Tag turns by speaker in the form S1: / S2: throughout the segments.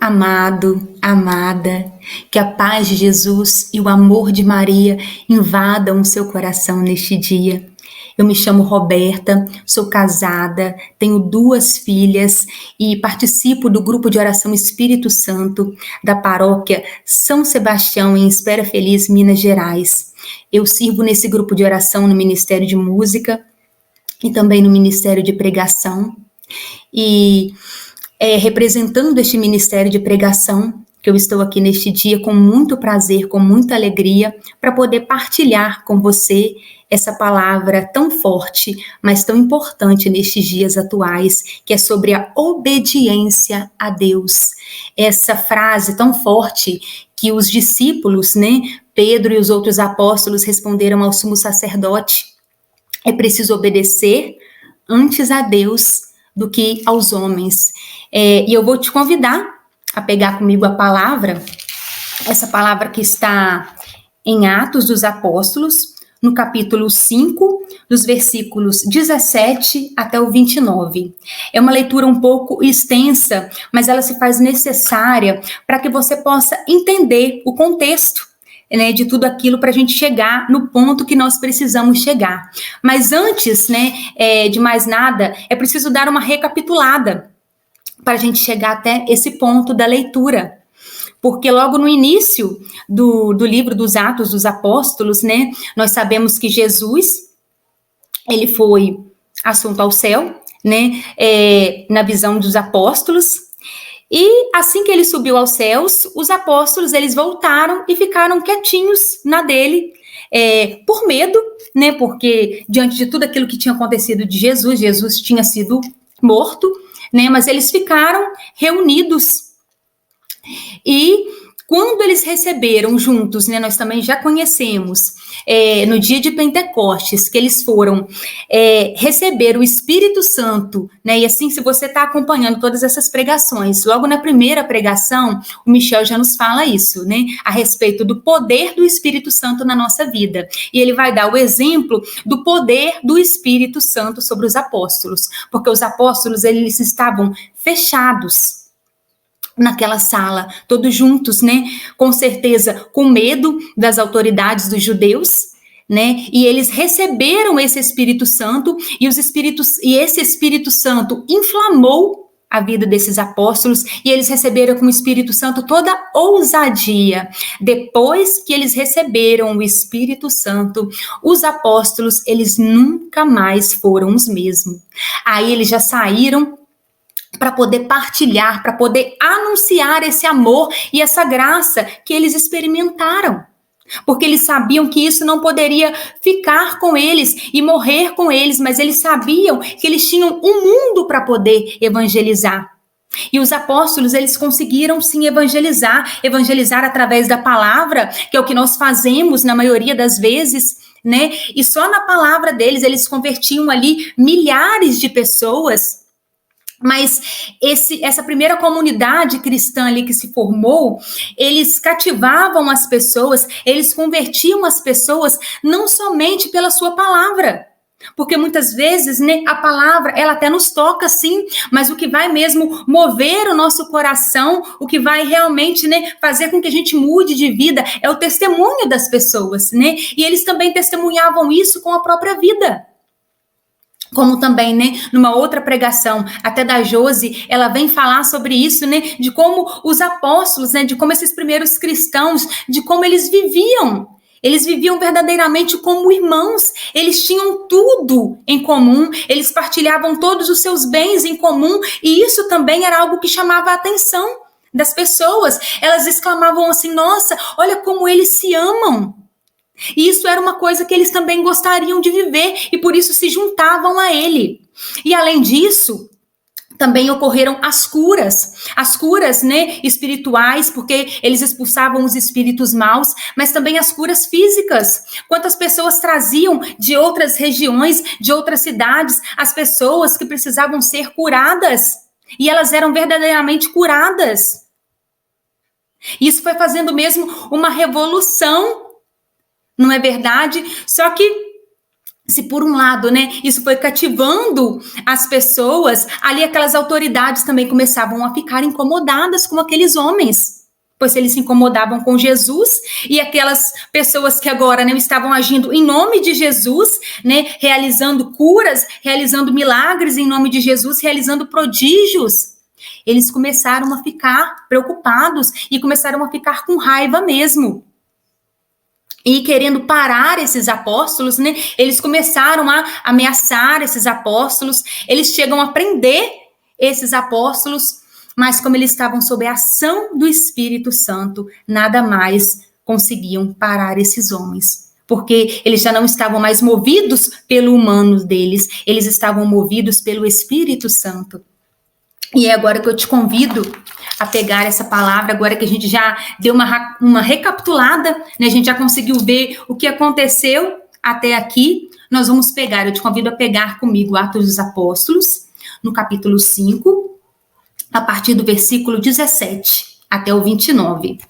S1: Amado, amada, que a paz de Jesus e o amor de Maria invadam o seu coração neste dia. Eu me chamo Roberta, sou casada, tenho 2 filhas e participo do grupo de oração Espírito Santo da paróquia São Sebastião, em Espera Feliz, Minas Gerais. Eu sirvo nesse grupo de oração no Ministério de Música e também no Ministério de Pregação. E representando este ministério de pregação, que eu estou aqui neste dia com muito prazer, com muita alegria, para poder partilhar com você essa palavra tão forte, mas tão importante nestes dias atuais, que é sobre a obediência a Deus. Essa frase tão forte que os discípulos, Pedro e os outros apóstolos responderam ao sumo sacerdote: é preciso obedecer antes a Deus do que aos homens. E eu vou te convidar a pegar comigo a palavra, essa palavra que está em Atos dos Apóstolos, no capítulo 5, dos versículos 17 até o 29. É uma leitura um pouco extensa, mas ela se faz necessária para que você possa entender o contexto, de tudo aquilo, para a gente chegar no ponto que nós precisamos chegar. Mas antes, de mais nada, é preciso dar uma recapitulada para a gente chegar até esse ponto da leitura. Porque logo no início do livro dos Atos dos Apóstolos, nós sabemos que Jesus, ele foi assunto ao céu, na visão dos apóstolos. E assim que ele subiu aos céus, os apóstolos, eles voltaram e ficaram quietinhos na dele, por medo, porque diante de tudo aquilo que tinha acontecido de Jesus, Jesus tinha sido morto, mas eles ficaram reunidos. E quando eles receberam juntos, nós também já conhecemos, no dia de Pentecostes, que eles foram receber o Espírito Santo, e assim, se você está acompanhando todas essas pregações, logo na primeira pregação, o Michel já nos fala isso, a respeito do poder do Espírito Santo na nossa vida. E ele vai dar o exemplo do poder do Espírito Santo sobre os apóstolos, porque os apóstolos, eles estavam fechados naquela sala, todos juntos, com certeza com medo das autoridades dos judeus, e eles receberam esse Espírito Santo, e esse Espírito Santo inflamou a vida desses apóstolos, e eles receberam com o Espírito Santo toda a ousadia. Depois que eles receberam o Espírito Santo, os apóstolos, eles nunca mais foram os mesmos. Aí eles já saíram para poder partilhar, para poder anunciar esse amor e essa graça que eles experimentaram. Porque eles sabiam que isso não poderia ficar com eles e morrer com eles, mas eles sabiam que eles tinham um mundo para poder evangelizar. E os apóstolos, eles conseguiram sim evangelizar através da palavra, que é o que nós fazemos na maioria das vezes, E só na palavra deles, eles convertiam ali milhares de pessoas. Mas essa primeira comunidade cristã ali que se formou, eles cativavam as pessoas, eles convertiam as pessoas não somente pela sua palavra, porque muitas vezes, a palavra, ela até nos toca sim, mas o que vai mesmo mover o nosso coração, o que vai realmente, fazer com que a gente mude de vida, é o testemunho das pessoas, E eles também testemunhavam isso com a própria vida. Como também, numa outra pregação, até da Josi, ela vem falar sobre isso, de como os apóstolos, de como esses primeiros cristãos, de como eles viviam. Eles viviam verdadeiramente como irmãos, eles tinham tudo em comum, eles partilhavam todos os seus bens em comum, e isso também era algo que chamava a atenção das pessoas. Elas exclamavam assim: nossa, olha como eles se amam. E isso era uma coisa que eles também gostariam de viver, e por isso se juntavam a ele. E além disso, também ocorreram as curas, espirituais, porque eles expulsavam os espíritos maus, mas também as curas físicas. Quantas pessoas traziam de outras regiões, de outras cidades, as pessoas que precisavam ser curadas, e elas eram verdadeiramente curadas. Isso foi fazendo mesmo uma revolução, não é verdade? Só que Se por um lado, né, isso foi cativando as pessoas, ali aquelas autoridades também começavam a ficar incomodadas com aqueles homens, pois eles se incomodavam com Jesus, e aquelas pessoas que agora, né, estavam agindo em nome de Jesus, né, realizando curas, realizando milagres em nome de Jesus, realizando prodígios, eles começaram a ficar preocupados e começaram a ficar com raiva mesmo. E querendo parar esses apóstolos, né? Eles começaram a ameaçar esses apóstolos, eles chegam a prender esses apóstolos, mas como eles estavam sob a ação do Espírito Santo, nada mais conseguiam parar esses homens. Porque eles já não estavam mais movidos pelo humano deles, eles estavam movidos pelo Espírito Santo. E é agora que eu te convido a pegar essa palavra, agora que a gente já deu uma recapitulada, né? A gente já conseguiu ver o que aconteceu até aqui. Nós vamos pegar, eu te convido a pegar comigo Atos dos Apóstolos, no capítulo 5, a partir do versículo 17 até o 29.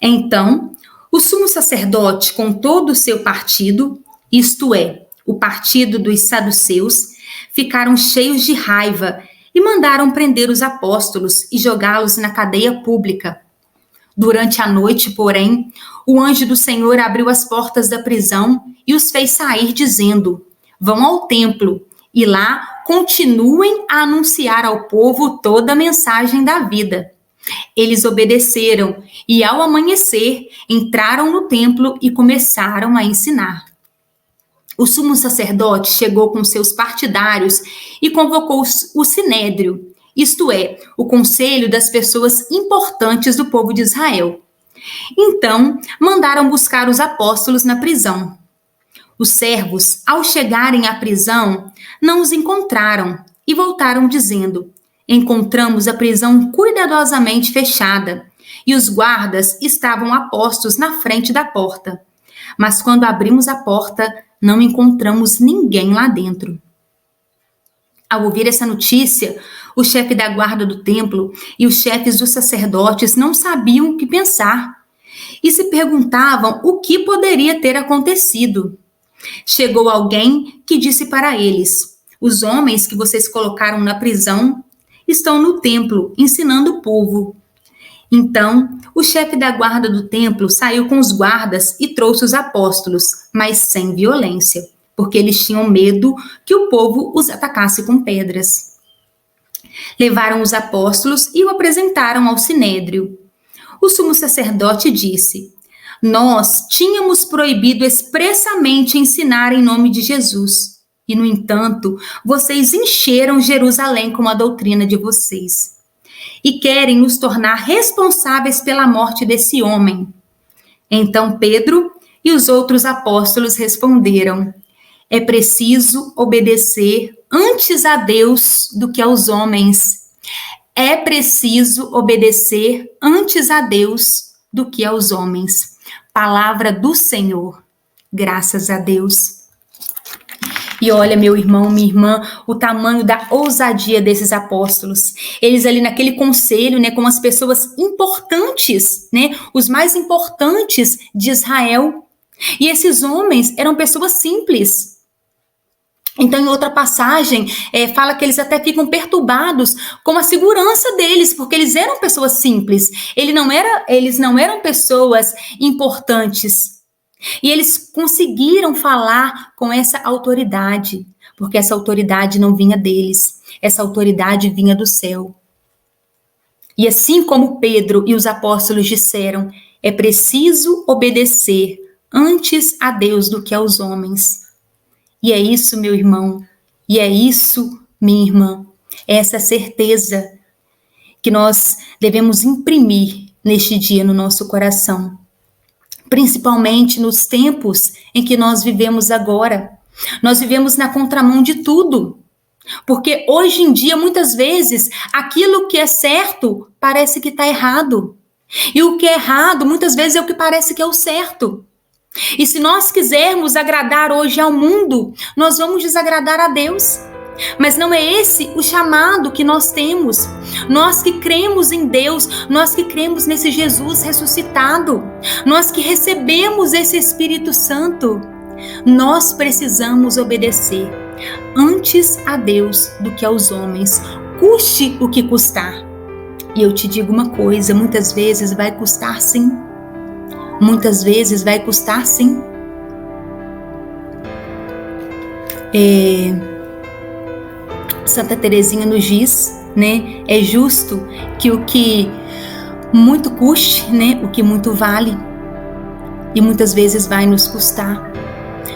S1: Então, o sumo sacerdote, com todo o seu partido, isto é, o partido dos saduceus, ficaram cheios de raiva e mandaram prender os apóstolos e jogá-los na cadeia pública. Durante a noite, porém, o anjo do Senhor abriu as portas da prisão e os fez sair, dizendo: vão ao templo e lá continuem a anunciar ao povo toda a mensagem da vida. Eles obedeceram e, ao amanhecer, entraram no templo e começaram a ensinar. O sumo sacerdote chegou com seus partidários e convocou o sinédrio, isto é, o conselho das pessoas importantes do povo de Israel. Então, mandaram buscar os apóstolos na prisão. Os servos, ao chegarem à prisão, não os encontraram e voltaram dizendo: encontramos a prisão cuidadosamente fechada e os guardas estavam apostos na frente da porta. Mas quando abrimos a porta, não encontramos ninguém lá dentro. Ao ouvir essa notícia, o chefe da guarda do templo e os chefes dos sacerdotes não sabiam o que pensar e se perguntavam o que poderia ter acontecido. Chegou alguém que disse para eles: os homens que vocês colocaram na prisão estão no templo ensinando o povo. Então, o chefe da guarda do templo saiu com os guardas e trouxe os apóstolos, mas sem violência, porque eles tinham medo que o povo os atacasse com pedras. Levaram os apóstolos e o apresentaram ao sinédrio. O sumo sacerdote disse: nós tínhamos proibido expressamente ensinar em nome de Jesus, e, no entanto, vocês encheram Jerusalém com a doutrina de vocês. E querem nos tornar responsáveis pela morte desse homem. Então Pedro e os outros apóstolos responderam: é preciso obedecer antes a Deus do que aos homens. É preciso obedecer antes a Deus do que aos homens. Palavra do Senhor. Graças a Deus. E olha, meu irmão, minha irmã, o tamanho da ousadia desses apóstolos. Eles ali naquele conselho, né, com as pessoas importantes, né, os mais importantes de Israel. E esses homens eram pessoas simples. Então, em outra passagem, fala que eles até ficam perturbados com a segurança deles, porque eles eram pessoas simples. Eles não eram pessoas importantes. E eles conseguiram falar com essa autoridade, porque essa autoridade não vinha deles, essa autoridade vinha do céu. E assim como Pedro e os apóstolos disseram, é preciso obedecer antes a Deus do que aos homens. E é isso, meu irmão, e é isso, minha irmã, essa certeza que nós devemos imprimir neste dia no nosso coração. Principalmente nos tempos em que nós vivemos agora. Nós vivemos na contramão de tudo. Porque hoje em dia, muitas vezes, aquilo que é certo parece que está errado. E o que é errado, muitas vezes, é o que parece que é o certo. E se nós quisermos agradar hoje ao mundo, nós vamos desagradar a Deus. Mas não é esse o chamado que nós temos. Nós que cremos em Deus, nós que cremos nesse Jesus ressuscitado, nós que recebemos esse Espírito Santo, Nós precisamos obedecer antes a Deus do que aos homens, custe o que custar. E eu te digo uma coisa, muitas vezes vai custar sim. Muitas vezes vai custar sim. Santa Teresinha nos diz, né? É justo que o que muito custe, né? O que muito vale. E muitas vezes vai nos custar.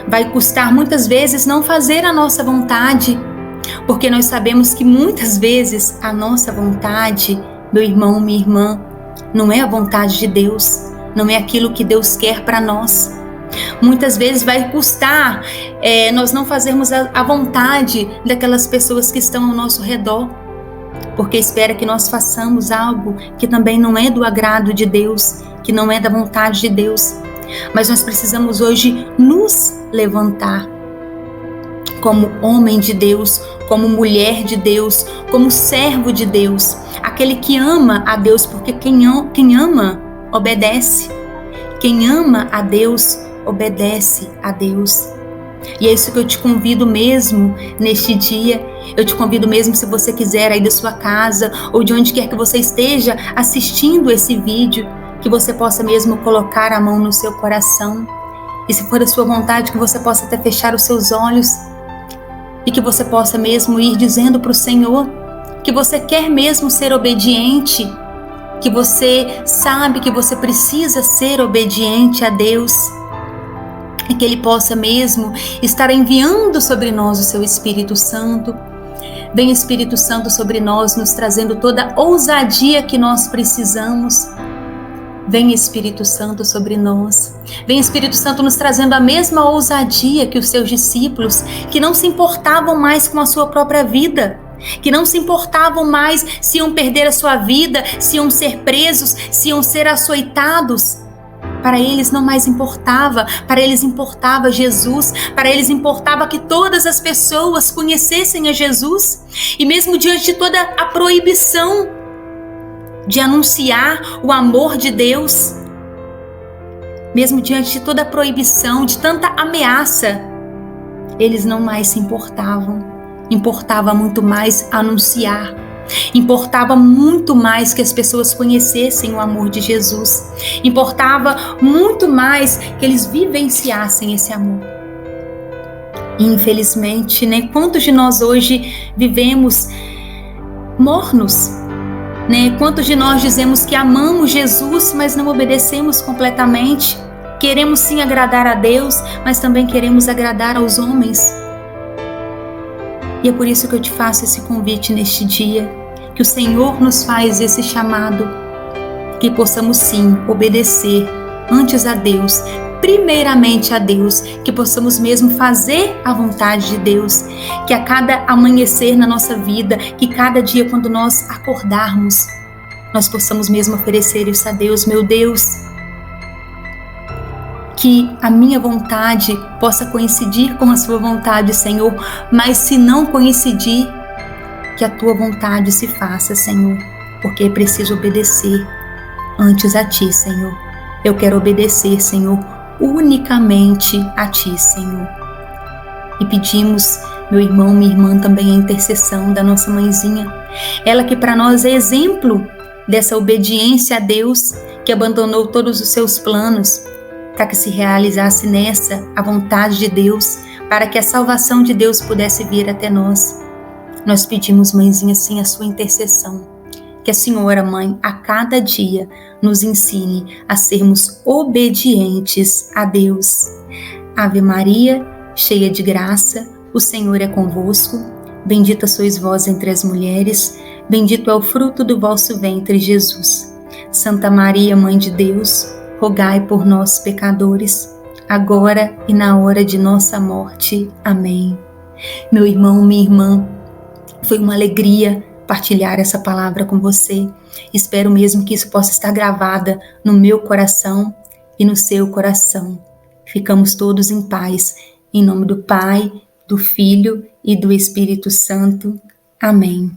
S1: Vai custar muitas vezes não fazer a nossa vontade, porque nós sabemos que muitas vezes a nossa vontade, meu irmão, minha irmã, não é a vontade de Deus, não é aquilo que Deus quer para nós. Muitas vezes vai custar nós não fazermos a vontade daquelas pessoas que estão ao nosso redor, porque espera que nós façamos algo que também não é do agrado de Deus, que não é da vontade de Deus. Mas nós precisamos hoje nos levantar como homem de Deus, como mulher de Deus, como servo de Deus, aquele que ama a Deus, porque quem ama, obedece. Quem ama a Deus, obedece a Deus. E é isso que eu te convido mesmo neste dia. Eu te convido mesmo, se você quiser, aí da sua casa ou de onde quer que você esteja assistindo esse vídeo, que você possa mesmo colocar a mão no seu coração. E se for a sua vontade, que você possa até fechar os seus olhos e que você possa mesmo ir dizendo para o Senhor que você quer mesmo ser obediente, que você sabe que você precisa ser obediente a Deus, e que Ele possa mesmo estar enviando sobre nós o seu Espírito Santo. Vem Espírito Santo sobre nós, nos trazendo toda a ousadia que nós precisamos. Vem Espírito Santo sobre nós. Vem Espírito Santo nos trazendo a mesma ousadia que os seus discípulos, que não se importavam mais com a sua própria vida, que não se importavam mais se iam perder a sua vida, se iam ser presos, se iam ser açoitados. Para eles não mais importava, para eles importava Jesus, para eles importava que todas as pessoas conhecessem a Jesus. E mesmo diante de toda a proibição de anunciar o amor de Deus, mesmo diante de toda a proibição, de tanta ameaça, eles não mais se importavam. Importava muito mais anunciar. Importava muito mais que as pessoas conhecessem o amor de Jesus. Importava muito mais que eles vivenciassem esse amor. E infelizmente, né, quantos de nós hoje vivemos mornos? Né? Quantos de nós dizemos que amamos Jesus, mas não obedecemos completamente? Queremos sim agradar a Deus, mas também queremos agradar aos homens. E é por isso que eu te faço esse convite neste dia, que o Senhor nos faz esse chamado, que possamos sim obedecer antes a Deus, primeiramente a Deus, que possamos mesmo fazer a vontade de Deus, que a cada amanhecer na nossa vida, que cada dia quando nós acordarmos, nós possamos mesmo oferecer isso a Deus. Meu Deus, que a minha vontade possa coincidir com a sua vontade, Senhor, mas se não coincidir, que a tua vontade se faça, Senhor, porque é preciso obedecer antes a ti, Senhor. Eu quero obedecer, Senhor, unicamente a ti, Senhor. E pedimos, meu irmão, minha irmã, também a intercessão da nossa mãezinha, ela que para nós é exemplo dessa obediência a Deus, que abandonou todos os seus planos, para que se realizasse nessa a vontade de Deus, para que a salvação de Deus pudesse vir até nós. Nós pedimos, mãezinha, sim, a sua intercessão. Que a Senhora, Mãe, a cada dia nos ensine a sermos obedientes a Deus. Ave Maria, cheia de graça, o Senhor é convosco. Bendita sois vós entre as mulheres, bendito é o fruto do vosso ventre, Jesus. Santa Maria, Mãe de Deus, rogai por nós, pecadores, agora e na hora de nossa morte. Amém. Meu irmão, minha irmã, foi uma alegria partilhar essa palavra com você. Espero mesmo que isso possa estar gravada no meu coração e no seu coração. Ficamos todos em paz, em nome do Pai, do Filho e do Espírito Santo. Amém.